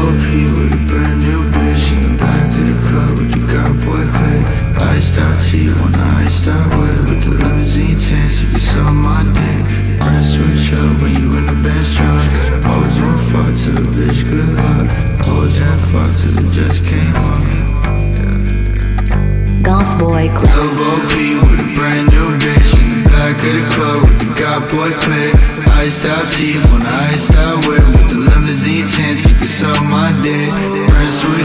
OP with a brand new bitch in the back of the club with the God boy click. Iced out T on the iced out whip with the limousine tints. You can suck my dick. Press switch up when you in the Benz truck. Always on fuck to the bitch, good luck. Always had fuck till it just came up. Goth Boy Club. OP with a brand new bitch in the back of the club with the God boy click. Iced out teeth on the iced out whip with the limousine tints. You can suck my dick. Press switch